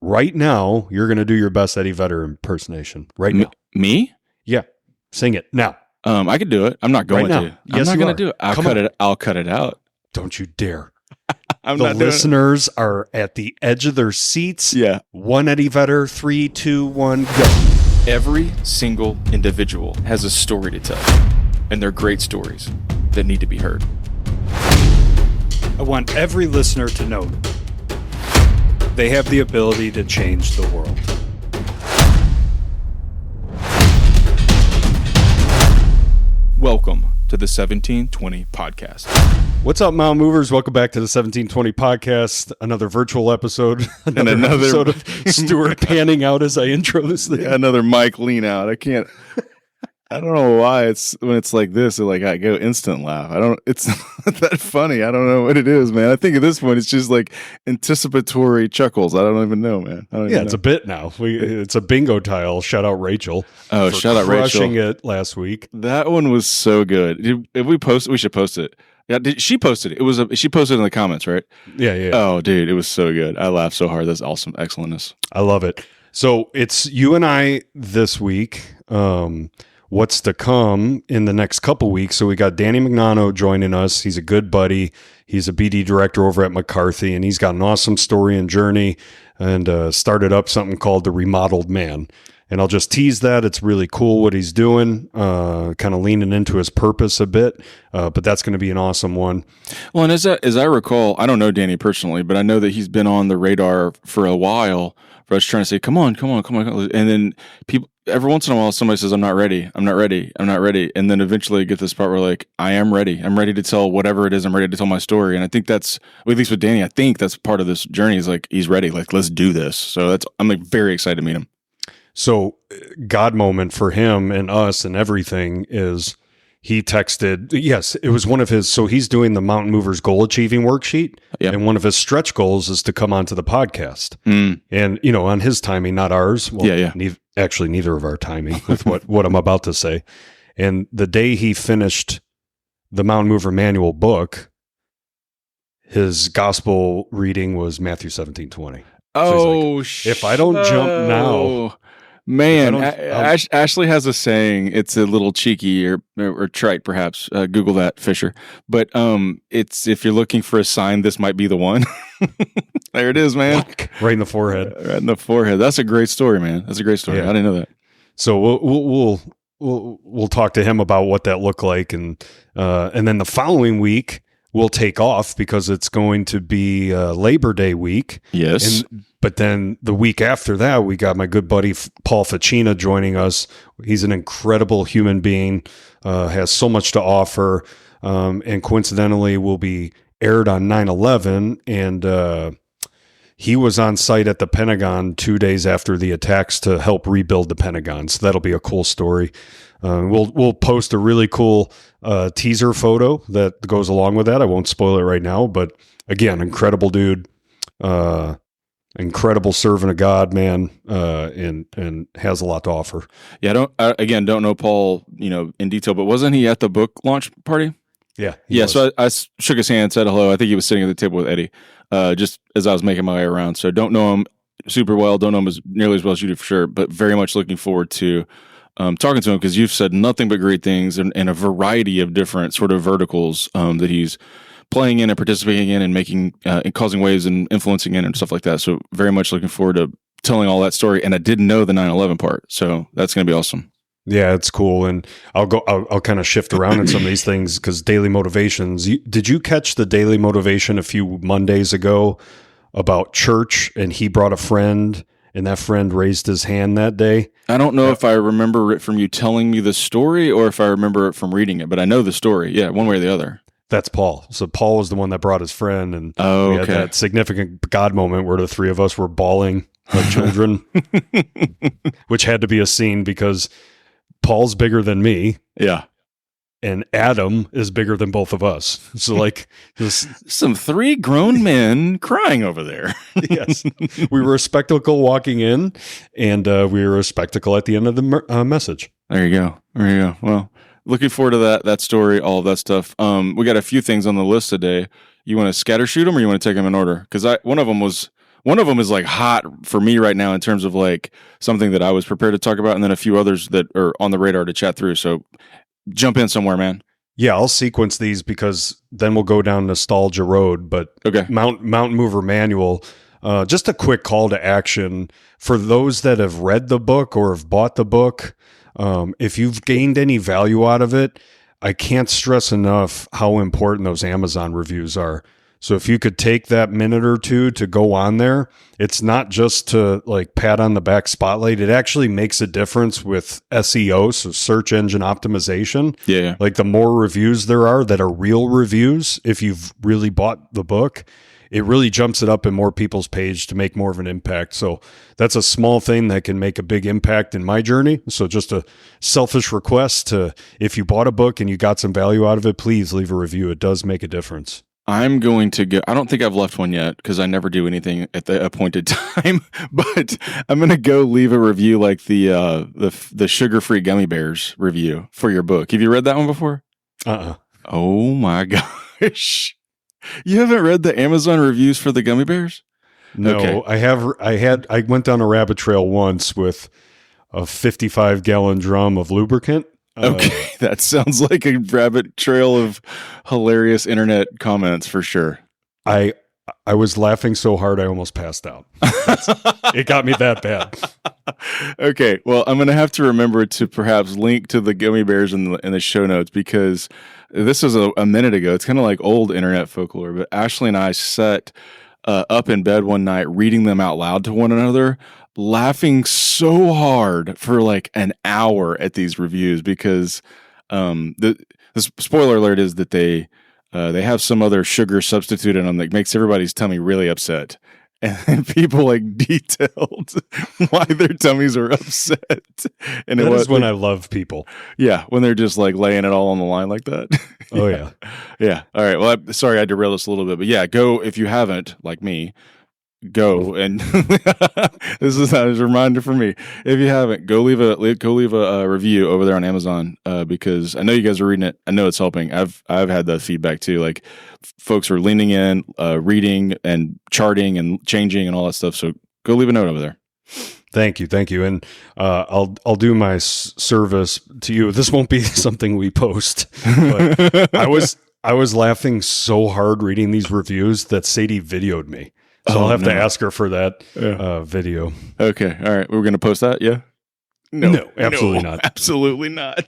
right now, you're going to do your best Eddie Vedder impersonation. Right now. Me? Yeah. Sing it now. I could do it. I'm not going to. I'm not going to do it. I'll cut it out. Don't you dare. The listeners are at the edge of their seats. Yeah. 1 Eddie Vedder, 3, 2, 1, go. Every single individual has a story to tell, and they're great stories that need to be heard. I want every listener to know they have the ability to change the world. Welcome to the 1720 podcast. What's up, Mountain Movers? Welcome back to the 1720 podcast. Another virtual episode. Another episode of Stewart panning out as I intro this thing. Another mic lean out. I don't know why when it's like this, I go instant laugh. It's not that funny. I don't know what it is, man. I think at this point it's just like anticipatory chuckles. I don't even know, man. It's a bit now. It's a bingo tile. Shout out Rachel. Oh, shout out Rachel. Crushing it last week. That one was so good. If we post, we should post it. Yeah, she posted it. She posted it in the comments, right? Yeah. Oh, dude, it was so good. I laughed so hard. That's awesome. Excellentness. I love it. So it's you and I this week. What's to come in the next couple weeks. So we got Danny Magnano joining us. He's a good buddy. He's a BD director over at McCarthy, and he's got an awesome story and journey and started up something called The Remodeled Man. And I'll just tease that. It's really cool what he's doing, kind of leaning into his purpose a bit, but that's going to be an awesome one. Well, and as I recall, I don't know Danny personally, but I know that he's been on the radar for a while for us trying to say, come on. And then people, every once in a while, somebody says, I'm not ready. And then eventually get this part where like, I am ready. I'm ready to tell whatever it is. I'm ready to tell my story. And I think that's, at least with Danny, I think that's part of this journey is like, he's ready. Like, let's do this. So I'm like very excited to meet him. So God moment for him and us and everything is he texted, yes, it was one of his, so he's doing the Mountain Movers goal achieving worksheet. Yep. And one of his stretch goals is to come onto the podcast. And, on his timing, not ours. Well, yeah. Actually, neither of our timing with what I'm about to say. And the day he finished the Mountain Mover manual book, his gospel reading was Matthew 17:20. Oh, so if I don't jump now... Man, Ashley has a saying. It's a little cheeky or trite, perhaps. Google that, Fisher. But it's if you're looking for a sign, this might be the one. There it is, man. Right in the forehead. Right in the forehead. That's a great story, man. That's a great story. Yeah. I didn't know that. So we'll talk to him about what that looked like, and then the following week we'll take off because it's going to be Labor Day week. Yes. But then the week after that, we got my good buddy Paul Ficina joining us. He's an incredible human being, has so much to offer, and coincidentally will be aired on 9/11. And he was on site at the Pentagon 2 days after the attacks to help rebuild the Pentagon. So that'll be a cool story. We'll post a really cool teaser photo that goes along with that. I won't spoil it right now, but again, incredible dude. Incredible servant of God, man, and has a lot to offer. Yeah, don't know Paul, in detail, but wasn't he at the book launch party? Yeah. So I shook his hand, said hello. I think he was sitting at the table with Eddie, just as I was making my way around. So don't know him super well, don't know him nearly as well as you do for sure, but very much looking forward to talking to him because you've said nothing but great things and a variety of different sort of verticals that he's playing in and participating in and making and causing waves and influencing in and stuff like that. So very much looking forward to telling all that story. And I didn't know the 9/11 part, so that's going to be awesome. Yeah, it's cool. And I'll kind of shift around in some of these things because daily motivations. Did you catch the daily motivation a few Mondays ago about church? And he brought a friend, and that friend raised his hand that day. I don't know if I remember it from you telling me the story or if I remember it from reading it, but I know the story. Yeah, one way or the other. That's Paul. So Paul was the one that brought his friend, and we had that significant God moment where the three of us were bawling like children, which had to be a scene because Paul's bigger than me. Yeah. And Adam is bigger than both of us. So like some three grown men crying over there. Yes. We were a spectacle walking in, and we were a spectacle at the end of the message. There you go. Well, looking forward to that story, all of that stuff. We got a few things on the list today. You want to scatter shoot them or you want to take them in order? Because one of them was One of them is like hot for me right now in terms of like something that I was prepared to talk about, and then a few others that are on the radar to chat through. So jump in somewhere, man. Yeah, I'll sequence these because then we'll go down nostalgia road. But Okay. Mountain Mover Manual, just a quick call to action for those that have read the book or have bought the book. If you've gained any value out of it, I can't stress enough how important those Amazon reviews are. So if you could take that minute or two to go on there, it's not just to like pat on the back spotlight. It actually makes a difference with SEO, so search engine optimization. Yeah. Like the more reviews there are that are real reviews, if you've really bought the book, it really jumps it up in more people's page to make more of an impact. So that's a small thing that can make a big impact in my journey. So just a selfish request to, if you bought a book and you got some value out of it, please leave a review. It does make a difference. I'm going to go. I don't think I've left one yet because I never do anything at the appointed time. But I'm going to go leave a review like the sugar-free gummy bears review for your book. Have you read that one before? Oh my gosh! You haven't read the Amazon reviews for the gummy bears? No, okay. I went down a rabbit trail once with a 55-gallon drum of lubricant. Okay, that sounds like a rabbit trail of hilarious internet comments for sure. I was laughing so hard I almost passed out. It got me that bad. Okay, well, I'm going to have to remember to perhaps link to the gummy bears in the show notes because this was a minute ago. It's kind of like old internet folklore, but Ashley and I sat up in bed one night reading them out loud to one another, laughing so hard for like an hour at these reviews because the spoiler alert is that they have some other sugar substitute in them that makes everybody's tummy really upset. And people like detailed why their tummies are upset. And that is when I love people. Yeah, when they're just like laying it all on the line like that. Oh, yeah. Yeah. All right. Well, sorry I derailed us a little bit. But yeah, go if you haven't, like me, go and this is a reminder for me. If you haven't, go leave a review over there on Amazon because I know you guys are reading it. I know it's helping. I've had that feedback too. Like folks are leaning in, reading and charting and changing and all that stuff. So go leave a note over there. Thank you, and I'll do my service to you. This won't be something we post, but I was laughing so hard reading these reviews that Sadie videoed me. So I'll have to ask her for that video. Okay. All right. We're going to post that. Yeah. No, absolutely not. Absolutely not.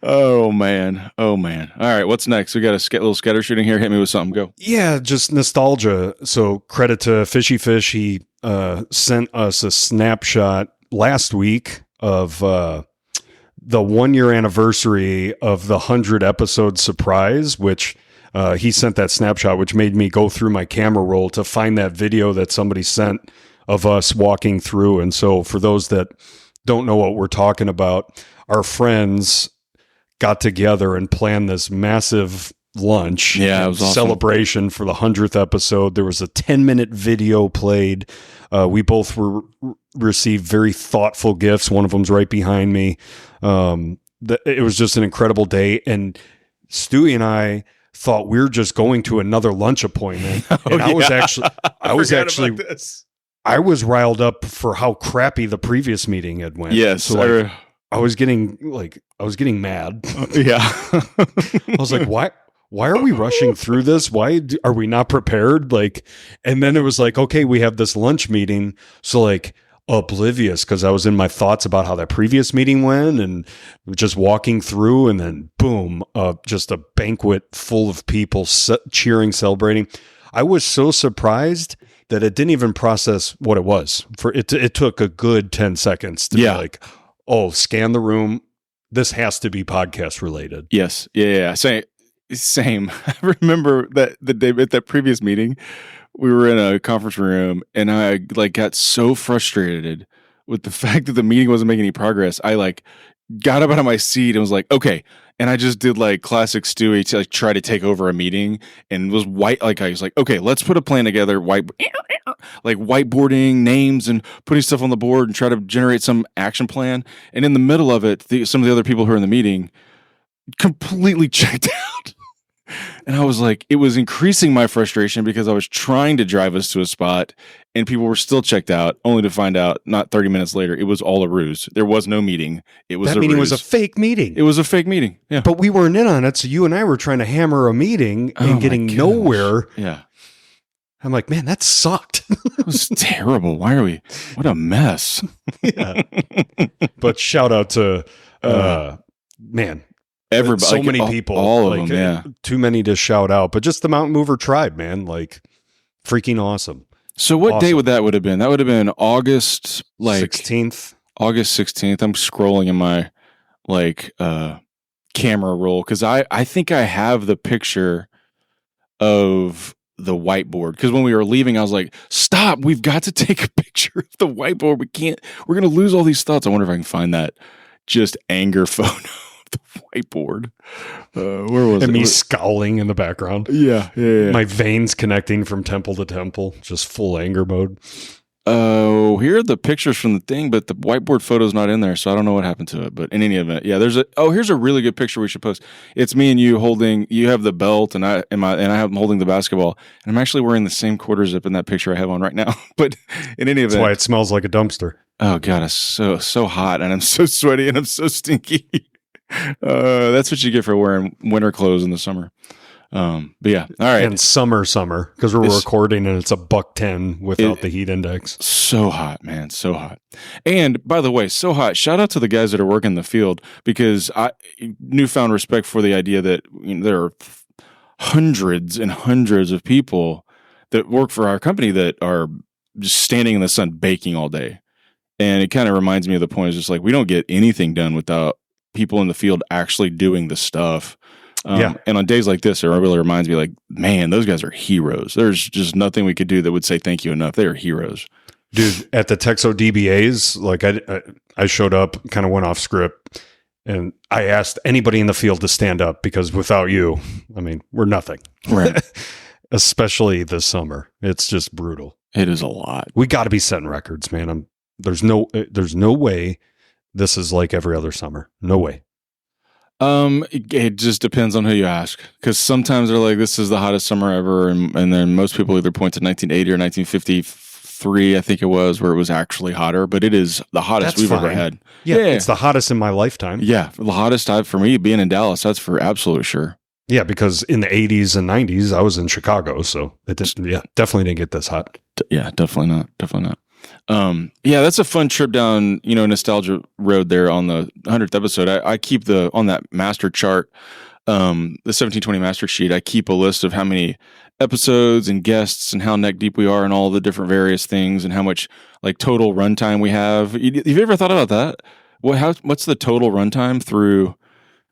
Oh man. All right. What's next? We got a little scatter shooting here. Hit me with something. Go. Yeah. Just nostalgia. So credit to Fishy Fish. He sent us a snapshot last week of the 1 year anniversary of the 100 episode surprise, which he sent that snapshot, which made me go through my camera roll to find that video that somebody sent of us walking through. And so for those that don't know what we're talking about, our friends got together and planned this massive lunch. Yeah, it was awesome. Celebration for the 100th episode. There was a 10-minute video played. We both received very thoughtful gifts. One of them's right behind me. It was just an incredible day. And Stewie and I thought we were just going to another lunch appointment. And I was riled up for how crappy the previous meeting had went. Yes. So I was getting mad. Yeah. I was like, why are we rushing through this? Why are we not prepared? And then it was like, okay, we have this lunch meeting. So oblivious because I was in my thoughts about how that previous meeting went and just walking through, and then boom, just a banquet full of people cheering, celebrating. I was so surprised that it didn't even process what it was. It took a good 10 seconds to be like, oh, scan the room. This has to be podcast related. Yes. Yeah. Same. I remember that the day at that previous meeting, we were in a conference room and I got so frustrated with the fact that the meeting wasn't making any progress. I got up out of my seat and was like, okay. And I just did classic Stewie to try to take over a meeting and was I was like, okay, let's put a plan together. Whiteboarding names and putting stuff on the board and try to generate some action plan. And in the middle of it, some of the other people who are in the meeting completely checked out. And I was like, it was increasing my frustration because I was trying to drive us to a spot and people were still checked out, only to find out not 30 minutes later, it was all a ruse. There was no meeting. It was that a meeting ruse. was a fake meeting. It was a fake meeting. Yeah. But we weren't in on it, so you and I were trying to hammer a meeting and getting nowhere. Yeah. I'm like, man, that sucked. It was terrible. Why are we? What a mess. Yeah. But shout out to, man. Everybody, so many people. All of them, yeah. Too many to shout out. But just the Mountain Mover tribe, man. Like, freaking awesome. So what day would that would have been? That would have been August 16th. August 16th. I'm scrolling in my camera roll because I think I have the picture of the whiteboard, because when we were leaving I was like, stop, we've got to take a picture of the whiteboard. We're gonna lose all these thoughts. I wonder if I can find that just anger photo of the whiteboard. Where was and it? me scowling in the background. Yeah. My veins connecting from temple to temple, just full anger mode. Oh, here are the pictures from the thing, but the whiteboard photo's not in there, so I don't know what happened to it. But in any event, yeah, here's a really good picture we should post. It's me and you holding, you have the belt and I'm holding the basketball, and I'm actually wearing the same quarter zip in that picture I have on right now. But in any event, that's why it smells like a dumpster. Oh God, it's so hot, and I'm so sweaty, and I'm so stinky. That's what you get for wearing winter clothes in the summer. But yeah, all right. And summer, because we're recording and it's $110 without the heat index. So hot, man, so hot. And by the way, so hot. Shout out to the guys that are working the field, because I newfound respect for the idea that there are hundreds and hundreds of people that work for our company that are just standing in the sun baking all day. And it kind of reminds me of the point is just like, we don't get anything done without people in the field actually doing the stuff. And on days like this, it really reminds me, like, man, those guys are heroes. There's just nothing we could do that would say thank you enough. They are heroes. Dude, at the TEXO DBAs, like I showed up, kind of went off script, and I asked anybody in the field to stand up, because without you, I mean, we're nothing. Right. Especially this summer. It's just brutal. It is a lot. We got to be setting records, man. There's no way this is like every other summer. No way. It just depends on who you ask, because sometimes they're like, this is the hottest summer ever, and then most people either point to 1980 or 1953, I think it was, where it was actually hotter, but it is the hottest we've ever had. Yeah, it's the hottest in my lifetime. Yeah, the hottest time for me being in Dallas, that's for absolute sure. Yeah, because in the 80s and 90s, I was in Chicago, so it definitely didn't get this hot. Yeah, definitely not. Yeah, that's a fun trip down, nostalgia road there on the 100th episode. I keep on that master chart, the 1720 master sheet, I keep a list of how many episodes and guests and how neck deep we are and all the different various things and how much like total runtime we have. Have you ever thought about that? What's the total runtime through,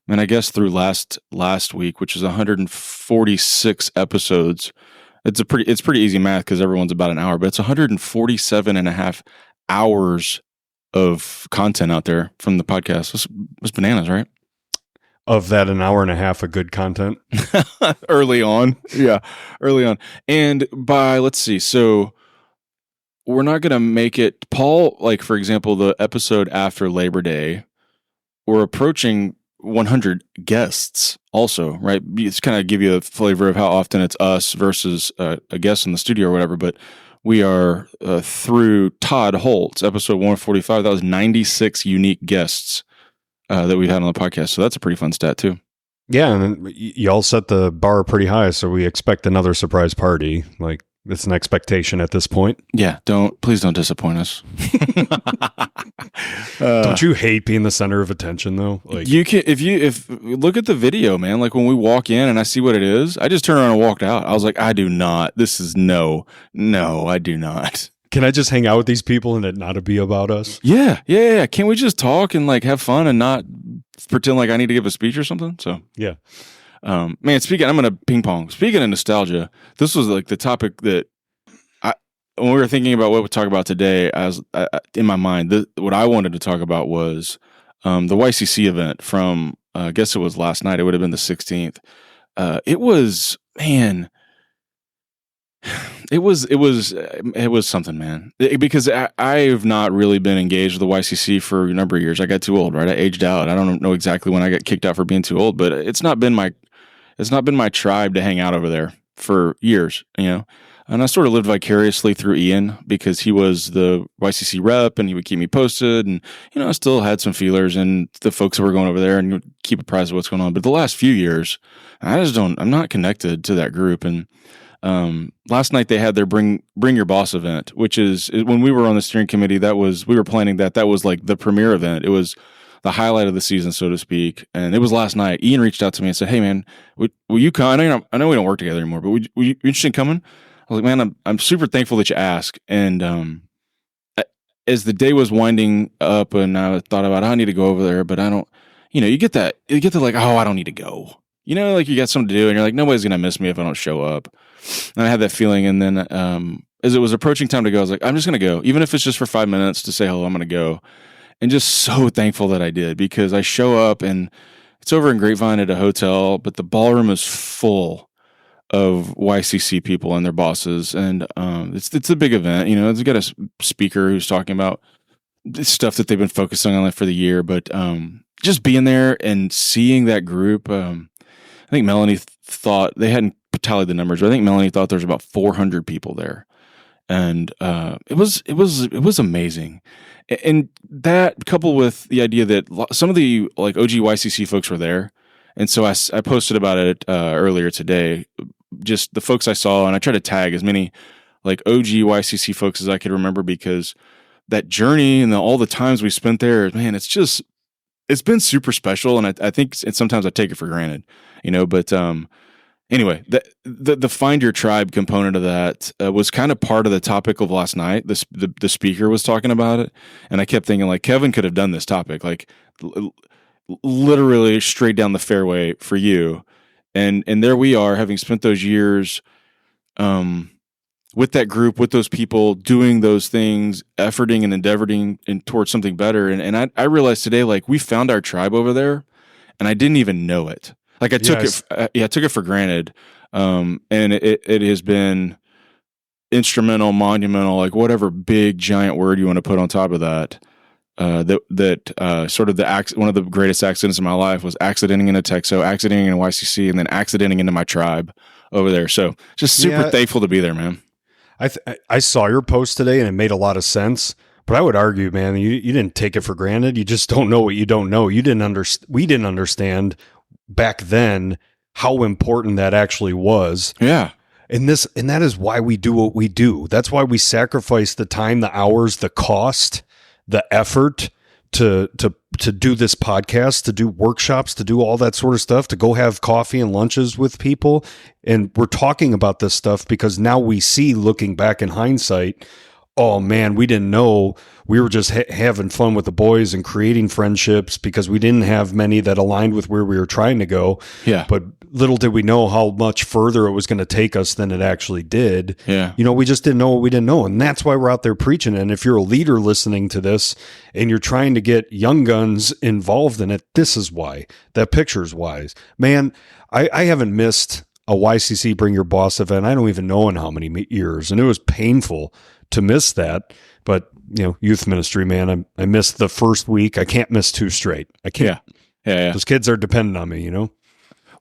I guess through last week, which is 146 episodes. It's pretty easy math because everyone's about an hour, but it's 147 and a half hours of content out there from the podcast. It's bananas, right? Of that, an hour and a half of good content. Early on. Yeah, early on. And let's see. So we're not going to make it, Paul, like, for example, the episode after Labor Day, we're approaching 100 guests also, right? It's kind of give you a flavor of how often it's us versus a guest in the studio or whatever, but we are through Todd Holtz, episode 145. That was 96 unique guests that we've had on the podcast. So that's a pretty fun stat too. Yeah, and y'all set the bar pretty high, so we expect another surprise party. Like, it's an expectation at this point. Yeah, please don't disappoint us. Don't you hate being the center of attention though? Like, you can, if look at the video, man, like when we walk in and I see what it is, I just turn around and walked out. I was like, I do not, this is no, I do not. Can I just hang out with these people and it not be about us? Yeah. Can't we just talk and like have fun and not pretend like I need to give a speech or something? So yeah. Man, I'm going to ping pong. Speaking of nostalgia, this was like the topic that when we were thinking about what we talk about today, in my mind, what I wanted to talk about was the YCC event from, I guess it was last night. It would have been the 16th. It was something, man. Because I've not really been engaged with the YCC for a number of years. I got too old, right? I aged out. I don't know exactly when I got kicked out for being too old, but it's not been it's not been my tribe to hang out over there for years, And I sort of lived vicariously through Ian because he was the YCC rep and he would keep me posted. And, I still had some feelers and the folks that were going over there and keep apprised of what's going on. But the last few years, I'm not connected to that group. And last night they had their Bring Your Boss event, which is when we were on the steering committee, we were planning that was like the premiere event. It was the highlight of the season, so to speak. And it was last night. Ian reached out to me and said, "Hey man, will you come? I know we don't work together anymore, but would you be interested in coming?" I was like, "Man, I'm super thankful that you asked." And as the day was winding up and I thought about, I need to go over there, but I don't, you get that like, oh, I don't need to go. Like you got something to do and you're like, nobody's going to miss me if I don't show up. And I had that feeling. And then as it was approaching time to go, I was like, I'm just going to go. Even if it's just for 5 minutes to say hello, I'm going to go. And just so thankful that I did, because I show up and it's over in Grapevine at a hotel, but the ballroom is full of YCC people and their bosses. And it's a big event. It's got a speaker who's talking about stuff that they've been focusing on for the year. But just being there and seeing that group, I think Melanie thought, they hadn't tallied the numbers, but I think Melanie thought there was about 400 people there. And it was amazing. And that, coupled with the idea that some of the like OG YCC folks were there, and so I posted about it earlier today. Just the folks I saw, and I tried to tag as many like OG YCC folks as I could remember, because that journey and all the times we spent there, man, it's been super special. And I think sometimes I take it for granted, But anyway, the find your tribe component of that was kind of part of the topic of last night. The speaker was talking about it, and I kept thinking, like, Kevin could have done this topic, like literally straight down the fairway for you. And there we are, having spent those years with that group, with those people, doing those things, efforting and endeavoring towards something better. And I realized today, like, we found our tribe over there, and I didn't even know it. Like I took I took it for granted, and it has been instrumental, monumental, like whatever big giant word you want to put on top of that. Sort of one of the greatest accidents in my life was accidenting in a TEXO, accidenting in a YCC, and then accidenting into my tribe over there. So just super thankful to be there, man. I saw your post today, and it made a lot of sense. But I would argue, man, you didn't take it for granted. You just don't know what you don't know. We didn't understand back then how important that actually was. Yeah. And that is why we do what we do. That's why we sacrifice the time, the hours, the cost, the effort to do this podcast, to do workshops, to do all that sort of stuff, to go have coffee and lunches with people. And we're talking about this stuff because now we see, looking back in hindsight, oh man, we didn't know. We were just having fun with the boys and creating friendships because we didn't have many that aligned with where we were trying to go. Yeah. But little did we know how much further it was going to take us than it actually did. Yeah. We just didn't know what we didn't know. And that's why we're out there preaching. And if you're a leader listening to this and you're trying to get young guns involved in it, this is why. That picture is wise. Man, I haven't missed a YCC Bring Your Boss event. I don't even know in how many years. And it was painful to miss that. But, youth ministry, man, I missed the first week. I can't miss 2 straight. I can't. Yeah. Those kids are dependent on me,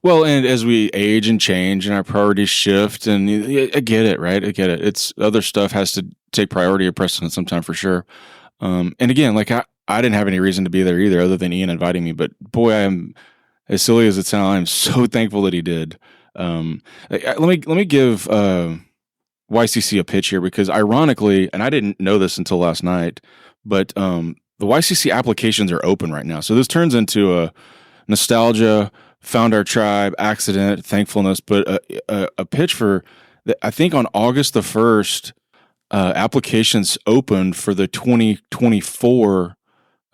Well, and as we age and change and our priorities shift, and I get it, right? I get it. It's other stuff has to take priority or precedence sometime for sure. And again, like I didn't have any reason to be there either, other than Ian inviting me. But boy, I am, as silly as it sounds, I'm so thankful that he did. Let me give YCC a pitch here, because ironically, and I didn't know this until last night, but the YCC applications are open right now. So this turns into a nostalgia, found our tribe, accident, thankfulness, but a pitch for, I think on August the 1st, applications opened for the 2024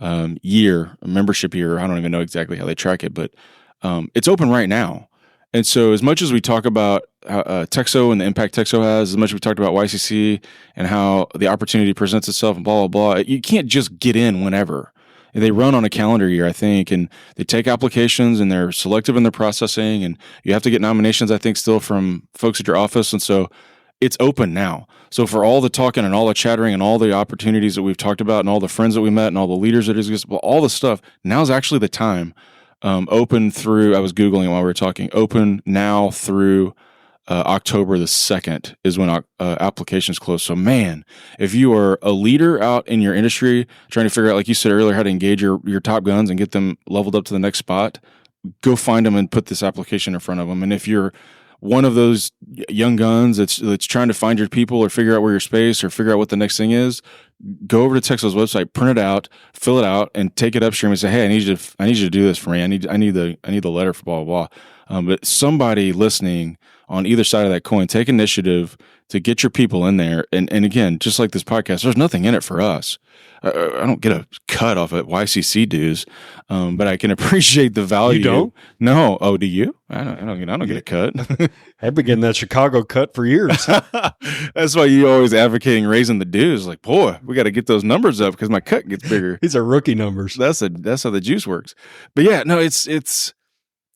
membership year. I don't even know exactly how they track it, but it's open right now. And so as much as we talk about TEXO and the impact TEXO has, as much as we talked about YCC and how the opportunity presents itself and blah, blah, blah, you can't just get in whenever. They run on a calendar year, I think, and they take applications and they're selective in their processing, and you have to get nominations, I think, still from folks at your office. And so it's open now. So for all the talking and all the chattering and all the opportunities that we've talked about and all the friends that we met and all the leaders that exist, all the stuff, now's actually the time. open through, I was Googling it while we were talking, open now through October the 2nd is when applications close. So man, if you are a leader out in your industry trying to figure out, like you said earlier, how to engage your top guns and get them leveled up to the next spot, go find them and put this application in front of them. And if you're one of those young guns that's trying to find your people or figure out where your space or figure out what the next thing is, go over to TEXO's website, print it out, fill it out, and take it upstream and say, "Hey, I need you to do this for me. I need the letter for blah blah blah." But somebody listening on either side of that coin, take initiative to get your people in there. And again, just like this podcast, there's nothing in it for us. I don't get a cut off at YCC dues, but I can appreciate the value. You don't? No. Oh, do you? I don't get a cut. I've been getting that Chicago cut for years. That's why you always advocating raising the dues. Like, boy, we got to get those numbers up because my cut gets bigger. These are rookie numbers. That's how the juice works. But yeah, no, it's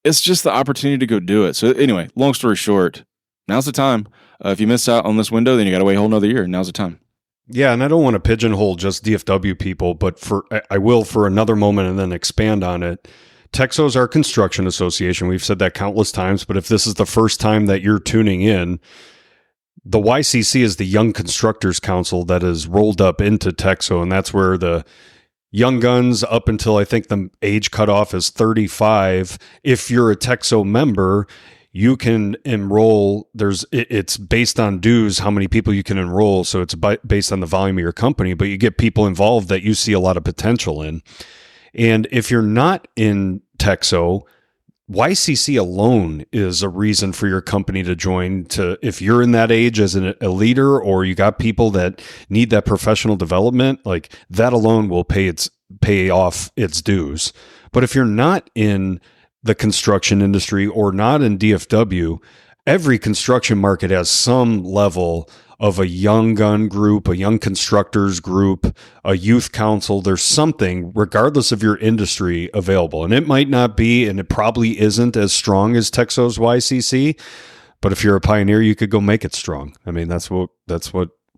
just the opportunity to go do it. So anyway, long story short, now's the time. If you miss out on this window, then you got to wait a whole nother year. Now's the time. Yeah, and I don't want to pigeonhole just DFW people, but I will for another moment and then expand on it. TEXO is our construction association. We've said that countless times, but if this is the first time that you're tuning in, the YCC is the Young Constructors Council that is rolled up into TEXO, and that's where the young guns up until I think the age cutoff is 35. If you're a TEXO member, you can enroll. It's based on dues, how many people you can enroll. So it's based on the volume of your company, but you get people involved that you see a lot of potential in. And if you're not in TEXO, YCC alone is a reason for your company to join. If you're in that age as a leader, or you got people that need that professional development, like that alone will pay off its dues. But if you're not in the construction industry or not in DFW, every construction market has some level of a young gun group, a young constructors group, a youth council. There's something, regardless of your industry, available. And it might not be, and it probably isn't as strong as TEXO's YCC, but if you're a pioneer, you could go make it strong. I mean, that's what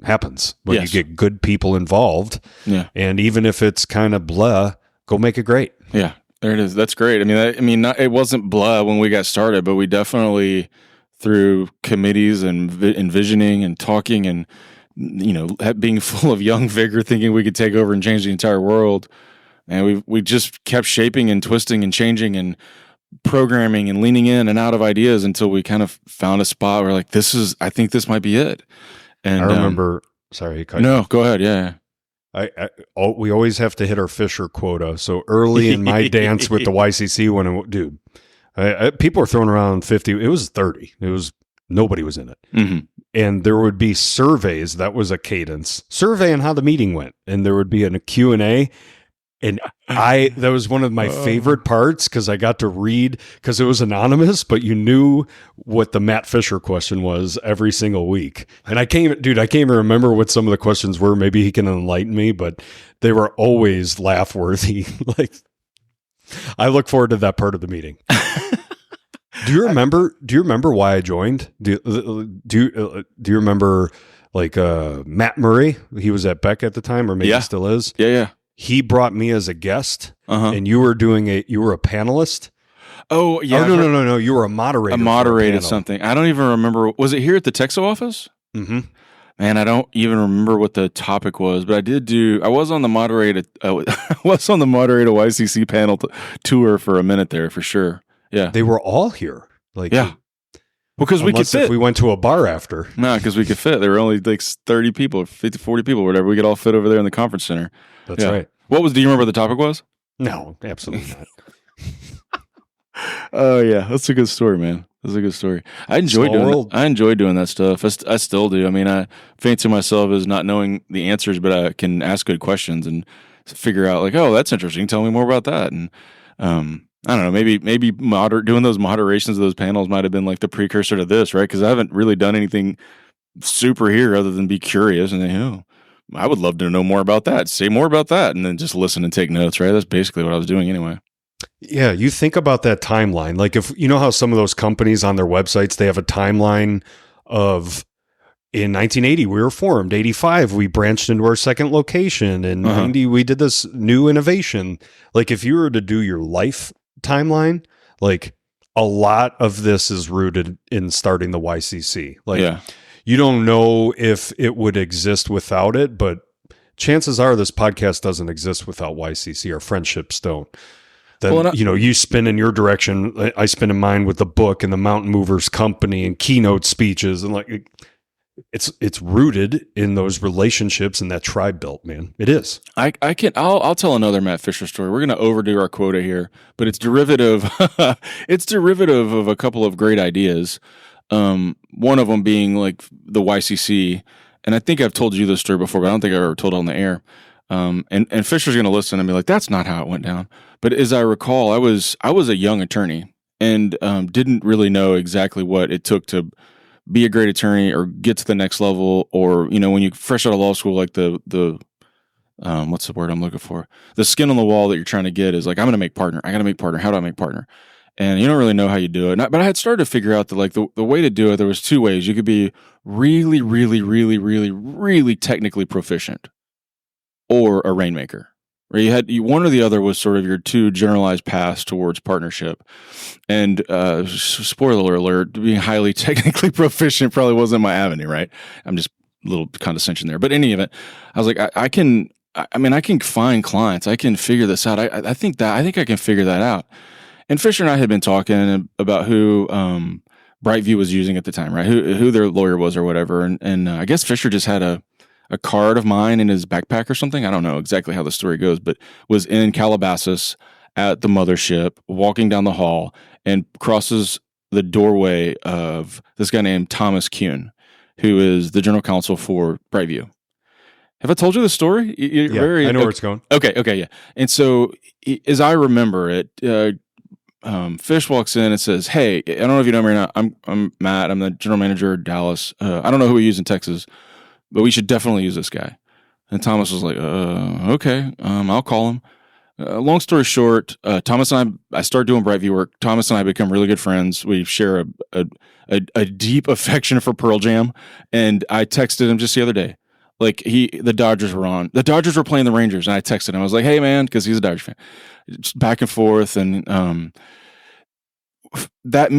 happens when you get good people involved. Yeah. And even if it's kind of blah, go make it great. Yeah. There it is. That's great. It wasn't blah when we got started, but we definitely, through committees and envisioning and talking and, being full of young vigor, thinking we could take over and change the entire world. And we just kept shaping and twisting and changing and programming and leaning in and out of ideas until we kind of found a spot where like, I think this might be it. And I remember, sorry. No, go ahead. Yeah. We always have to hit our Fisher quota. So early in my dance with the YCC, people are throwing around 50. It was 30. Nobody was in it. Mm-hmm. And there would be surveys. That was a cadence. Surveying how the meeting went. And there would be a Q&A. And that was one of my favorite parts because I got to read, because it was anonymous, but you knew what the Matt Fisher question was every single week. And I can't even remember what some of the questions were. Maybe he can enlighten me, but they were always laugh worthy. Like, I look forward to that part of the meeting. Do you remember why I joined? Do you remember like Matt Murray? He was at Beck at the time, or maybe he still is. Yeah. He brought me as a guest, and you were a panelist. Oh yeah. Oh, no. You were a moderator. I moderated something. I don't even remember. Was it here at the TEXO office? Mm-hmm. Man, I don't even remember what the topic was, but I was on the moderated YCC panel tour for a minute there for sure. Yeah. They were all here. Like, yeah. Because we could fit. If we went to a bar after. No, because we could fit. There were only like 30 people, 50, 40 people, whatever. We could all fit over there in the conference center. That's right. Do you remember what the topic was? No, absolutely not. Oh yeah. That's a good story, man. That's a good story. I enjoy doing that stuff. I still do. I mean, I fancy myself as not knowing the answers, but I can ask good questions and figure out like, oh, that's interesting. Tell me more about that. And, I don't know, maybe doing those moderations of those panels might have been like the precursor to this, right? Because I haven't really done anything super here other than be curious and then, I would love to know more about that. Say more about that, and then just listen and take notes, right? That's basically what I was doing anyway. Yeah, you think about that timeline. Like if you know how some of those companies on their websites, they have a timeline of in 1980 we were formed, 85 we branched into our second location, in 90 we did this new innovation. Like if you were to do your life timeline, like a lot of this is rooted in starting the YCC. Like you don't know if it would exist without it, but chances are this podcast doesn't exist without YCC. Our friendships don't. Then, you spin in your direction. I spin in mine with the book and the Mountain Movers Company and keynote speeches. And like, it's rooted in those relationships and that tribe built, man. It is. I'll tell another Matt Fisher story. We're going to overdo our quota here, but it's derivative. It's derivative of a couple of great ideas. One of them being like the YCC. And I think I've told you this story before, but I don't think I've ever told it on the air. And Fisher's going to listen and be like, that's not how it went down. But as I recall, I was a young attorney and didn't really know exactly what it took to be a great attorney or get to the next level. Or, when you fresh out of law school, like the what's the word I'm looking for? The skin on the wall that you're trying to get is like, I'm going to make partner. I got to make partner. How do I make partner? And you don't really know how you do it. But I had started to figure out that like the way to do it, there was two ways. You could be really, really, really, really, really technically proficient or a rainmaker. Where you had one or the other was sort of your two generalized paths towards partnership. And spoiler alert, being highly technically proficient probably wasn't my avenue, right? I'm just a little condescension there. But in any event, I was like, I can find clients. I can figure this out. I think I can figure that out. And Fisher and I had been talking about who Brightview was using at the time, right? Who their lawyer was or whatever. And I guess Fisher just had a card of mine in his backpack or something. I don't know exactly how the story goes, but was in Calabasas at the mothership, walking down the hall and crosses the doorway of this guy named Thomas Kuhn, who is the general counsel for Brightview. Have I told you the story? I know where it's going. Okay, yeah. And so as I remember it, Fish walks in and says, "Hey, I don't know if you know me or not. I'm Matt. I'm the general manager of Dallas. I don't know who we use in Texas, but we should definitely use this guy." And Thomas was like, "Okay, I'll call him." Long story short, Thomas and I start doing Brightview work. Thomas and I become really good friends. We share a deep affection for Pearl Jam, and I texted him just the other day. Like the Dodgers were on. The Dodgers were playing the Rangers, and I texted him. I was like, "Hey, man," because he's a Dodgers fan. Just back and forth, and that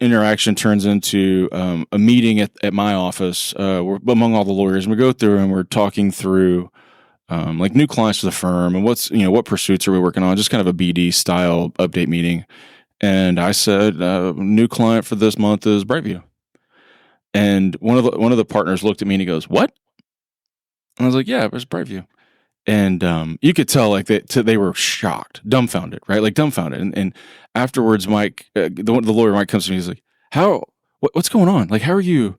interaction turns into a meeting at my office among all the lawyers, and we go through and we're talking through like new clients to the firm and what pursuits are we working on, just kind of a BD style update meeting. And I said, new client for this month is Brightview. And one of the partners looked at me and he goes, "What?" And I was like, "Yeah, it's Brightview." And you could tell like they were shocked, dumbfounded, right? Like dumbfounded. And afterwards, Mike, the lawyer Mike comes to me. He's like, what's going on? Like, how are you?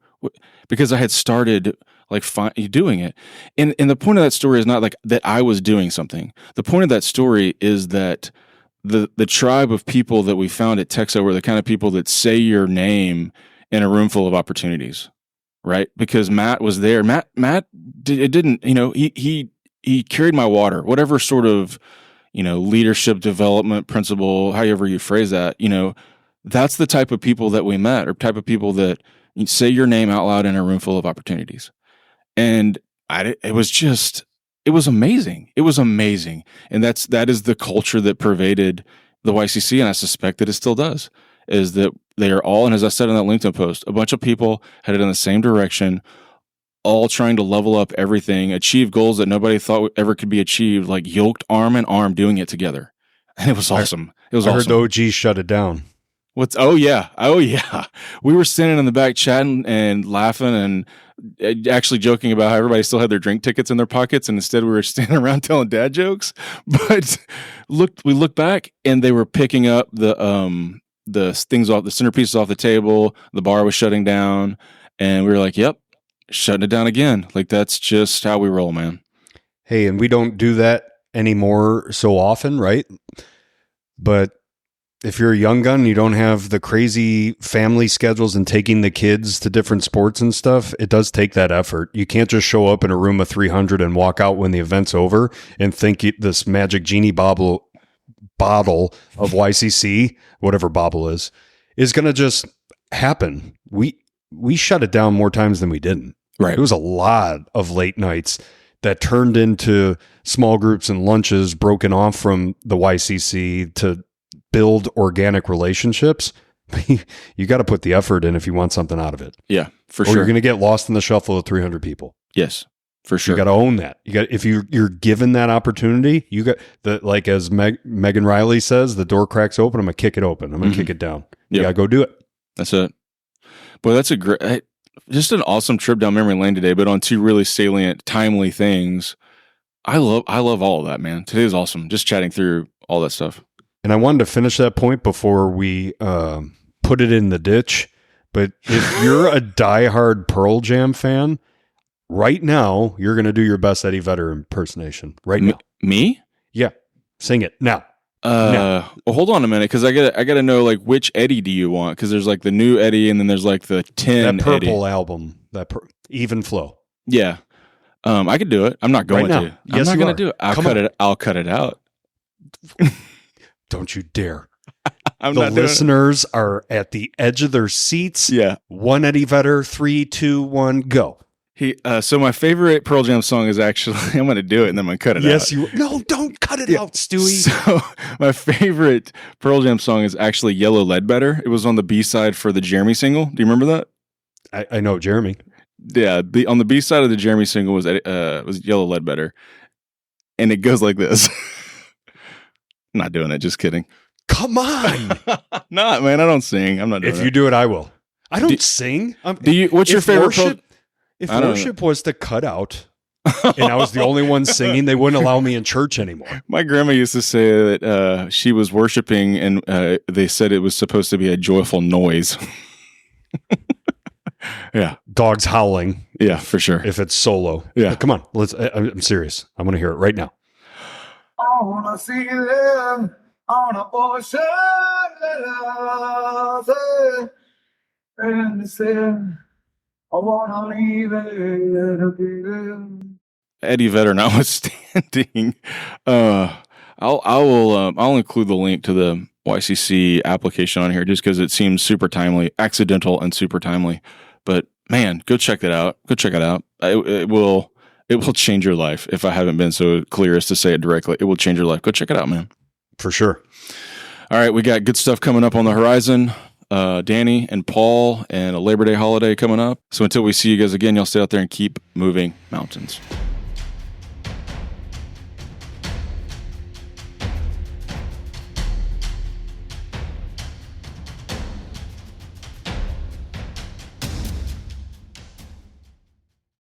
Because I had started like doing it. And the point of that story is not like that I was doing something. The point of that story is that the tribe of people that we found at TEXO were the kind of people that say your name in a room full of opportunities, right? Because Matt was there. Matt didn't, he carried my water, whatever sort of, leadership development principle, however you phrase that, that's the type of people that we met, or type of people that say your name out loud in a room full of opportunities. And it was amazing. It was amazing. And that is the culture that pervaded the YCC. And I suspect that it still does, is that they are all, and as I said in that LinkedIn post, a bunch of people headed in the same direction, all trying to level up everything, achieve goals that nobody thought ever could be achieved, like yoked arm in arm doing it together. And it was awesome. I heard the OG shut it down. Oh yeah. We were sitting in the back chatting and laughing and actually joking about how everybody still had their drink tickets in their pockets, and instead we were standing around telling dad jokes. But we looked back and they were picking up the things off the centerpieces off the table. The bar was shutting down, and we were like, "Yep, shutting it down again." Like, that's just how we roll, man. Hey, and we don't do that anymore so often, right? But if you're a young gun, you don't have the crazy family schedules and taking the kids to different sports and stuff, it does take that effort. You can't just show up in a room of 300 and walk out when the event's over and think this magic genie bottle of YCC, whatever bobble is going to just happen. We shut it down more times than we didn't. Right. It was a lot of late nights that turned into small groups and lunches broken off from the YCC to build organic relationships, you got to put the effort in if you want something out of it. Yeah, for Or sure. you're going to get lost in the shuffle of 300 people. Yes, for sure. You got to own that. You got if you're given that opportunity, you got the like as Megan Riley says, the door cracks open. I'm gonna kick it open. I'm gonna kick it down. You got to go do it. That's it. Boy, that's a great, just an awesome trip down memory lane today. But on two really salient, timely things. I love all of that, man. Today was awesome. Just chatting through all that stuff. And I wanted to finish that point before we put it in the ditch. But if you're a diehard Pearl Jam fan, right now you're going to do your best Eddie Vedder impersonation. Right now, me? Yeah, sing it now. Well, hold on a minute, because I gotta know like which Eddie do you want? Because there's like the new Eddie, and then there's like the 10 That Purple Eddie. album, Even Flow. Yeah, I could do it. I'm not going Right now. to. Yes, I'm not you going are. to do it. Come I'll cut it out. Don't you dare. I'm The not doing it. listeners are at the edge of their seats. Yeah. One Eddie Vedder, 3, 2, 1, go. So my favorite Pearl Jam song is actually I'm going to do it and then I'm going to cut it out. Yes, you. No, don't cut it out, Stewie. So my favorite Pearl Jam song is actually Yellow Ledbetter. It was on the B-side for the Jeremy single. Do you remember that? I know, Jeremy. Yeah, on the B-side of the Jeremy single was Yellow Ledbetter. And it goes like this. I'm not doing it, just kidding. Come on. Not, man, I don't sing. I'm not doing If it. you do it, I will. I don't sing. What's your favorite worship? If I don't worship was to cut out, and I was the only one singing, they wouldn't allow me in church anymore. My grandma used to say that she was worshiping, and they said it was supposed to be a joyful noise. Yeah, Dogs howling. Yeah, for sure. If it's solo. Yeah, come on. I'm serious. I want to hear it right now. I wanna see them on a ocean and the sea. I wanna leave it again. Eddie Vedder notwithstanding, I'll include the link to the YCC application on here just because it seems super timely, accidental and super timely. But man, go check that out. Go check it out. It will change your life. If I haven't been so clear as to say it directly, it will change your life. Go check it out, man. For sure. All right, we got good stuff coming up on the horizon. Danny and Paul and a Labor Day holiday coming up. So until we see you guys again, y'all stay out there and keep moving mountains.